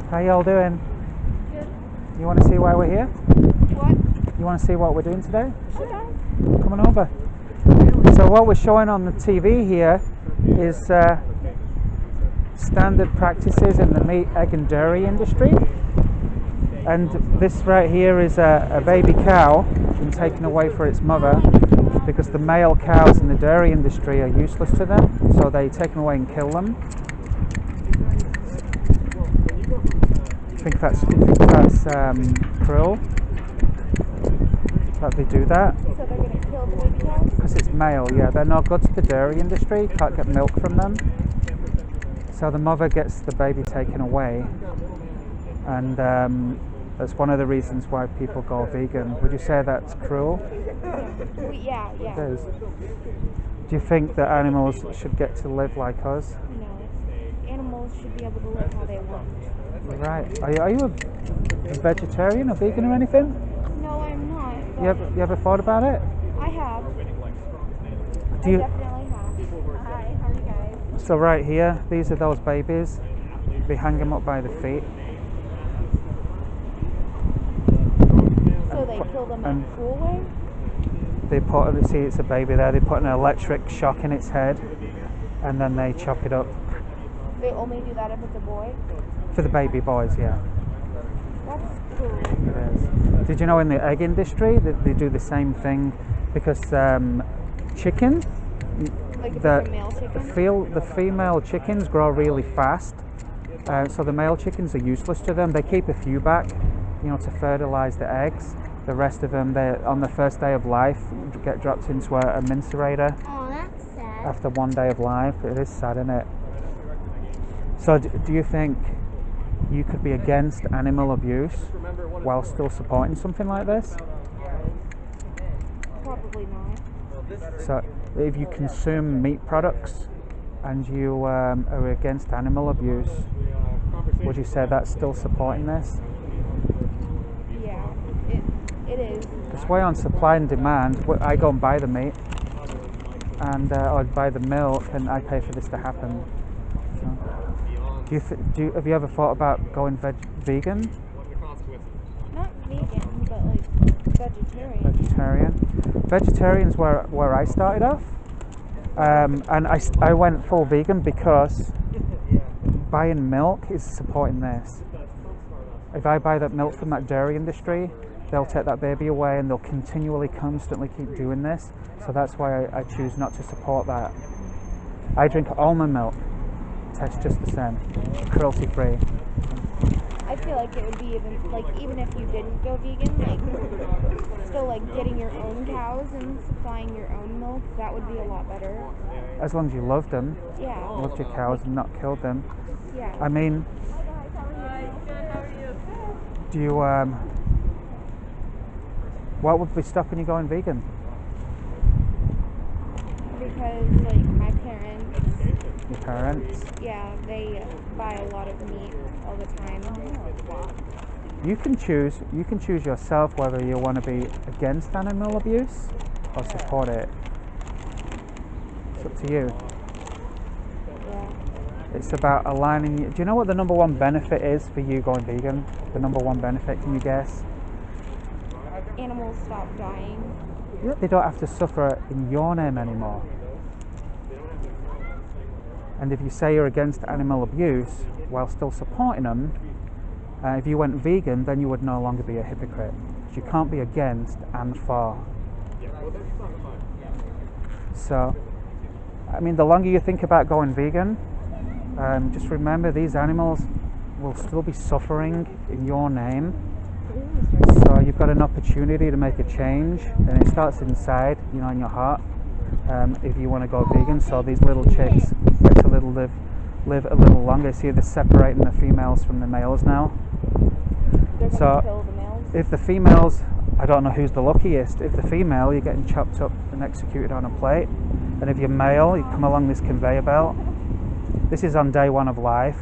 How y'all doing? Good. You want to see why we're here? What? You want to see what we're doing today? Okay. Come on over. So what we're showing on the TV here is standard practices in the meat, egg and dairy industry. And this right here is a baby cow being taken away from its mother because the male cows in the dairy industry are useless to them, so they take them away and kill them. I think that's cruel that they do that. So they're going to kill the baby cows? Because it's male, yeah. They're not good to the dairy industry, can't get milk from them. So the mother gets the baby taken away, and that's one of the reasons why people go vegan. Would you say that's cruel? Yeah. It is. Do you think that animals should get to live like us? No. Animals should be able to live how they want. Right. Are you a vegetarian or vegan or anything? No, I'm not. You ever thought about it? I have. Do you? I definitely have. Hi, how are you guys? So right here, these are those babies. They hang them up by the feet. So they kill them in a cruel way? They put, see, it's a baby there. They put an electric shock in its head, and then they chop it up. They only do that if it's a boy? For the baby boys, yeah. That's cruel. It is. Did you know in the egg industry that they do the same thing? Because chicken, Like if it's a male chicken? the female chickens grow really fast, so the male chickens are useless to them. They keep a few back, to fertilize the eggs. The rest of them, they on the first day of life get dropped into a mincer. Oh, that's sad. After one day of life. It is sad, isn't it? So do you think you could be against animal abuse while still supporting something like this? Probably not. So if you consume meat products and you are against animal abuse, would you say that's still supporting this? Yeah, it is. It's way on supply and demand. I go and buy the meat, and or buy the milk, and I pay for this to happen. So, have you ever thought about going vegan? Not vegan, but like vegetarian. Vegetarian's where I started off, and I went full vegan because buying milk is supporting this. If I buy that milk from that dairy industry, they'll take that baby away and they'll constantly keep doing this. So that's why I choose not to support that. I drink almond milk. Tastes just the same, cruelty free. I feel like it would be even if you didn't go vegan, still getting your own cows and supplying your own milk, that would be a lot better. As long as you loved them, yeah, loved your cows and not killed them. Yeah. I mean, do you what would be stopping you going vegan? Because my parents. Your parents? Yeah, they buy a lot of meat all the time. You can choose yourself whether you want to be against animal abuse or support it. It's up to you. Yeah. It's about aligning. Do you know what the number one benefit is for you going vegan? The number one benefit, can you guess? Animals stop dying. Yeah, they don't have to suffer in your name anymore. And if you say you're against animal abuse while still supporting them, if you went vegan, then you would no longer be a hypocrite. You can't be against and for. So, I mean, the longer you think about going vegan, just remember these animals will still be suffering in your name. So you've got an opportunity to make a change, and it starts inside, in your heart. If you want to go vegan, so these little chicks get to live a little longer. See, they're separating the females from the males now. They're So gonna kill the males. if the females, I don't know who's the luckiest. If the female, you're getting chopped up and executed on a plate, and if you're male, you come along this conveyor belt. This is on day one of life.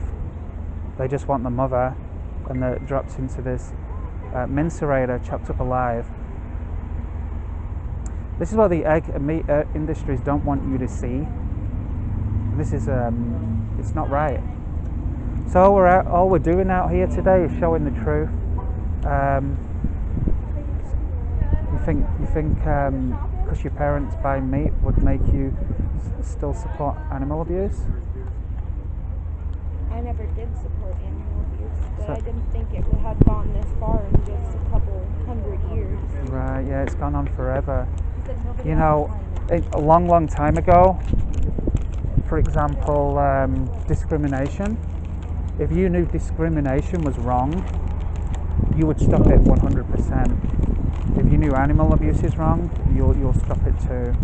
They just want the mother, and they're dropped into this mincerator, chopped up alive. This is what the egg and meat industries don't want you to see. This is, it's not right. So all we're doing out here today is showing the truth. You think because your parents buy meat would make you still support animal abuse? I never did support animal abuse, but I didn't think it had gone this far in just a couple 100 years. Right, yeah, it's gone on forever. You know, a long time ago, for example, discrimination. If you knew discrimination was wrong, you would stop it 100%. If you knew animal abuse is wrong, you'll stop it too.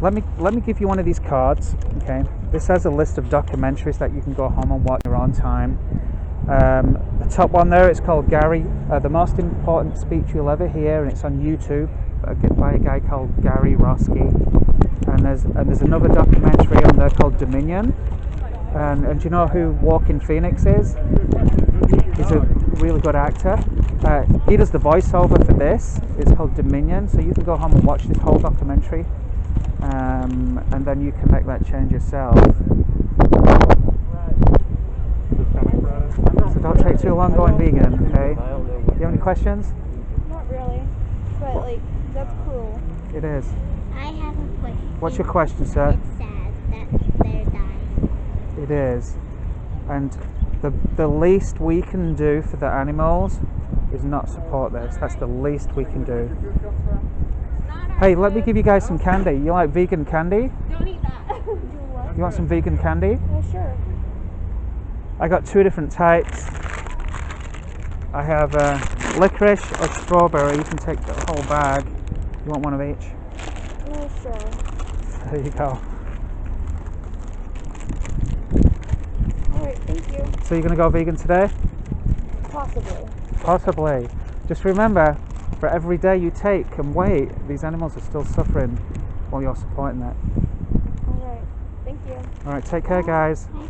Let me give you one of these cards. Okay, this has a list of documentaries that you can go home and watch in your own time. The top one there, it's called Gary, the most important speech you'll ever hear, and it's on YouTube by a guy called Gary Roski. And there's another documentary on there called Dominion. And do you know who Joaquin Phoenix is? He's a really good actor. He does the voiceover for this. It's called Dominion, so you can go home and watch this whole documentary, and then you can make that change yourself. So don't take too long going vegan, okay? Do you have any questions? Not really, but like, that's cruel. It is. I have a question. What's your question, sir? It's sad that they're dying. It is. And the least we can do for the animals is not support this. That's the least we can do. Hey, let me give you guys some candy. You like vegan candy? Don't eat that. You want some vegan candy? Yeah, sure. I got two different types. I have licorice or strawberry. You can take the whole bag. You want one of each? Yeah, sure. There you go. Alright, thank you. So you're going to go vegan today? Possibly. Possibly. Just remember, for every day you take and wait, these animals are still suffering while you're supporting that. Alright, thank you. Alright, take care, guys. Bye.